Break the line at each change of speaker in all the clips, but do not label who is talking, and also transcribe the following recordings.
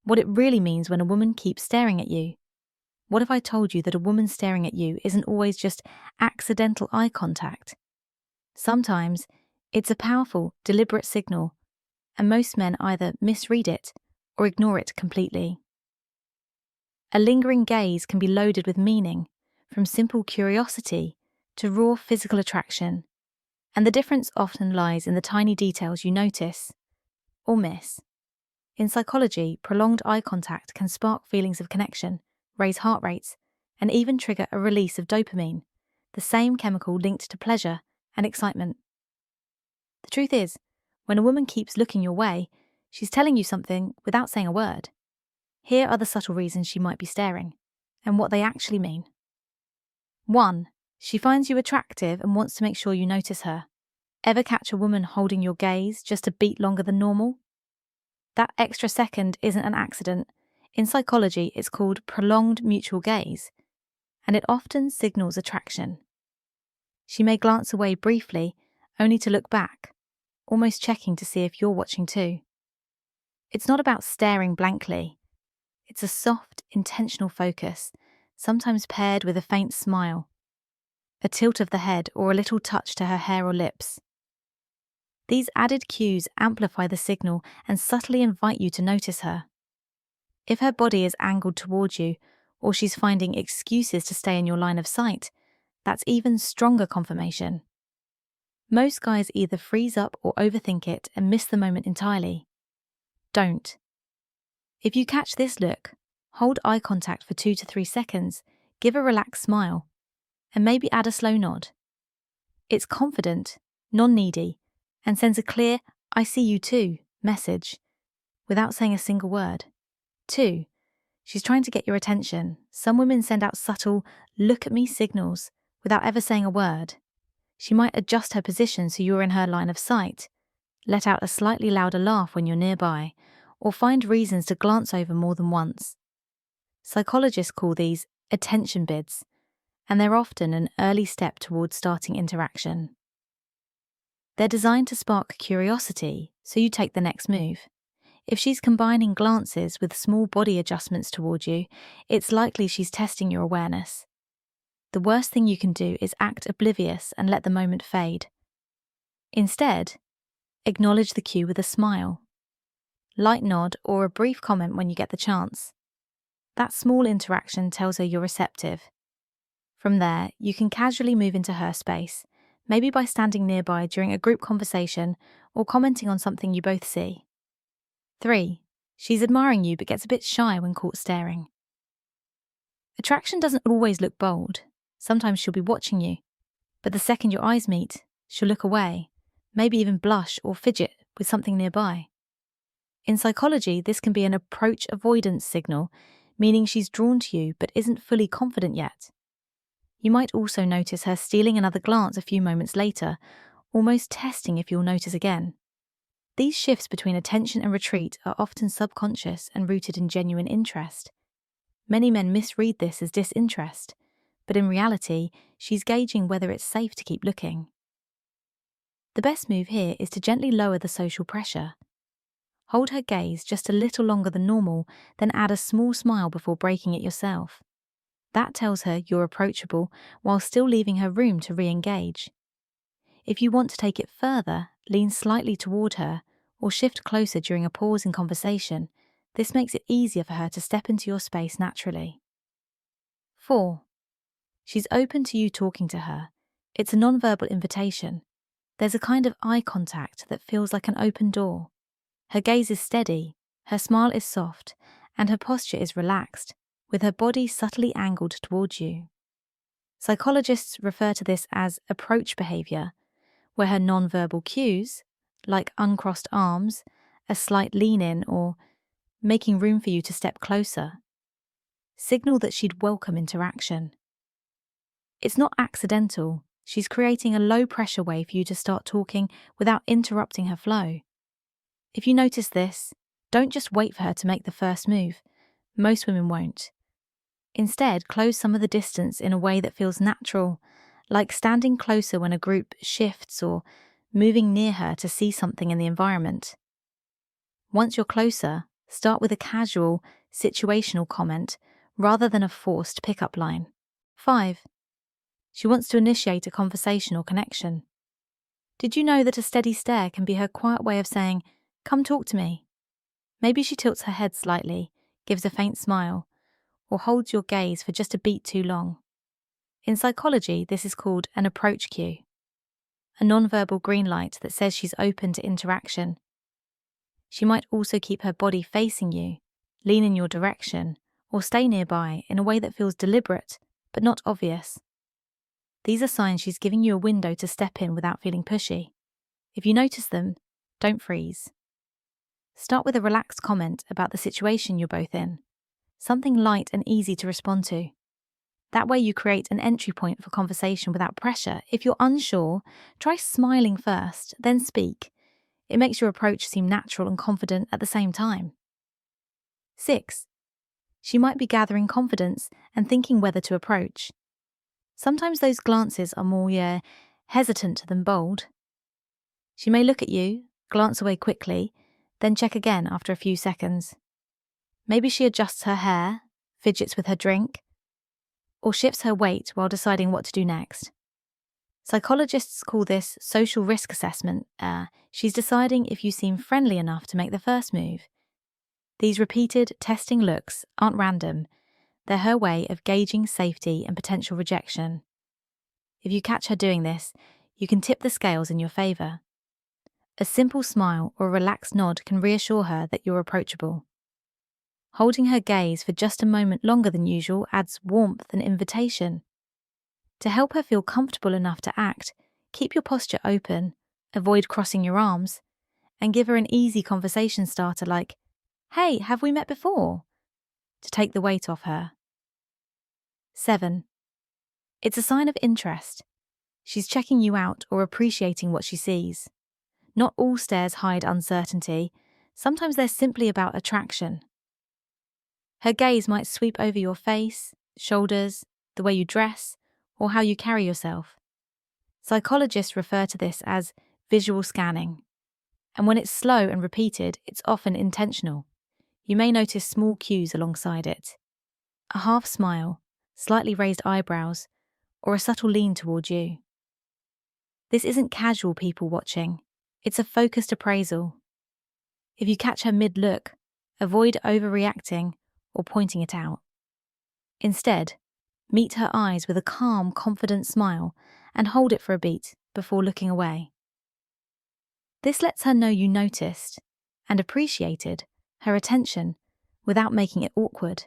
what it really means when a woman keeps staring at you. What if I told you that a woman staring at you isn't always just accidental eye contact? Sometimes it's a powerful, deliberate signal, and most men either misread it or ignore it completely. A lingering gaze can be loaded with meaning, from simple curiosity to raw physical attraction, and the difference often lies in the tiny details you notice or miss. In psychology, prolonged eye contact can spark feelings of connection, raise heart rates, and even trigger a release of dopamine, the same chemical linked to pleasure and excitement. The truth is, when a woman keeps looking your way, she's telling you something without saying a word. Here are the subtle reasons she might be staring, and what they actually mean. 1. She finds you attractive and wants to make sure you notice her. Ever catch a woman holding your gaze just a beat longer than normal? That extra second isn't an accident. In psychology, it's called prolonged mutual gaze, and it often signals attraction. She may glance away briefly, only to look back, almost checking to see if you're watching too. It's not about staring blankly. It's a soft, intentional focus, sometimes paired with a faint smile, a tilt of the head, or a little touch to her hair or lips. These added cues amplify the signal and subtly invite you to notice her. If her body is angled towards you, or she's finding excuses to stay in your line of sight, that's even stronger confirmation. Most guys either freeze up or overthink it and miss the moment entirely. Don't. If you catch this look, hold eye contact for 2 to 3 seconds, give a relaxed smile, and maybe add a slow nod. It's confident, non-needy, and sends a clear, "I see you too" message, without saying a single word. 2. She's trying to get your attention. Some women send out subtle, "look at me" signals without ever saying a word. She might adjust her position so you're in her line of sight, let out a slightly louder laugh when you're nearby, or find reasons to glance over more than once. Psychologists call these attention bids, and they're often an early step towards starting interaction. They're designed to spark curiosity, so you take the next move. If she's combining glances with small body adjustments toward you, it's likely she's testing your awareness. The worst thing you can do is act oblivious and let the moment fade. Instead, acknowledge the cue with a smile, light nod, or a brief comment when you get the chance. That small interaction tells her you're receptive. From there, you can casually move into her space, maybe by standing nearby during a group conversation or commenting on something you both see. 3. She's admiring you but gets a bit shy when caught staring. Attraction doesn't always look bold. Sometimes she'll be watching you, but the second your eyes meet, she'll look away, maybe even blush or fidget with something nearby. In psychology, this can be an approach avoidance signal, meaning she's drawn to you but isn't fully confident yet. You might also notice her stealing another glance a few moments later, almost testing if you'll notice again. These shifts between attention and retreat are often subconscious and rooted in genuine interest. Many men misread this as disinterest, but in reality, she's gauging whether it's safe to keep looking. The best move here is to gently lower the social pressure. Hold her gaze just a little longer than normal, then add a small smile before breaking it yourself. That tells her you're approachable while still leaving her room to re-engage. If you want to take it further, lean slightly toward her or shift closer during a pause in conversation. This makes it easier for her to step into your space naturally. 4. She's open to you talking to her. It's a nonverbal invitation. There's a kind of eye contact that feels like an open door. Her gaze is steady, her smile is soft, and her posture is relaxed, with her body subtly angled towards you. Psychologists refer to this as approach behavior, where her nonverbal cues, like uncrossed arms, a slight lean in, or making room for you to step closer, signal that she'd welcome interaction. It's not accidental. She's creating a low-pressure way for you to start talking without interrupting her flow. If you notice this, don't just wait for her to make the first move. Most women won't. Instead, close some of the distance in a way that feels natural, like standing closer when a group shifts or moving near her to see something in the environment. Once you're closer, Start with a casual, situational comment rather than a forced pickup line. 5. She wants to initiate a conversation or connection. Did you know that a steady stare can be her quiet way of saying, "Come talk to me"? Maybe she tilts her head slightly, gives a faint smile, or holds your gaze for just a beat too long. In psychology, this is called an approach cue, a nonverbal green light that says she's open to interaction. She might also keep her body facing you, lean in your direction, or stay nearby in a way that feels deliberate but not obvious. These are signs she's giving you a window to step in without feeling pushy. If you notice them, don't freeze. Start with a relaxed comment about the situation you're both in, something light and easy to respond to. That way you create an entry point for conversation without pressure. If you're unsure, try smiling first, then speak. It makes your approach seem natural and confident at the same time. 6. She might be gathering confidence and thinking whether to approach. Sometimes those glances are more hesitant than bold. She may look at you, glance away quickly, then check again after a few seconds. Maybe she adjusts her hair, fidgets with her drink, or shifts her weight while deciding what to do next. Psychologists call this social risk assessment. She's deciding if you seem friendly enough to make the first move. These repeated, testing looks aren't random. They're her way of gauging safety and potential rejection. If you catch her doing this, you can tip the scales in your favour. A simple smile or a relaxed nod can reassure her that you're approachable. Holding her gaze for just a moment longer than usual adds warmth and invitation. To help her feel comfortable enough to act, keep your posture open, avoid crossing your arms, and give her an easy conversation starter like, "Hey, have we met before?" to take the weight off her. 7. It's a sign of interest. She's checking you out or appreciating what she sees. Not all stares hide uncertainty. Sometimes they're simply about attraction. Her gaze might sweep over your face, shoulders, the way you dress, or how you carry yourself. Psychologists refer to this as visual scanning. And when it's slow and repeated, it's often intentional. You may notice small cues alongside it. A half smile, slightly raised eyebrows, or a subtle lean toward you. This isn't casual people watching. It's a focused appraisal. If you catch her mid-look, avoid overreacting or pointing it out. Instead, meet her eyes with a calm, confident smile and hold it for a beat before looking away. This lets her know you noticed and appreciated her attention without making it awkward.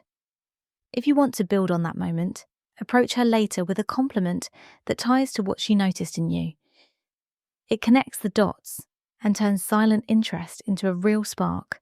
If you want to build on that moment, approach her later with a compliment that ties to what she noticed in you. It connects the dots and turns silent interest into a real spark.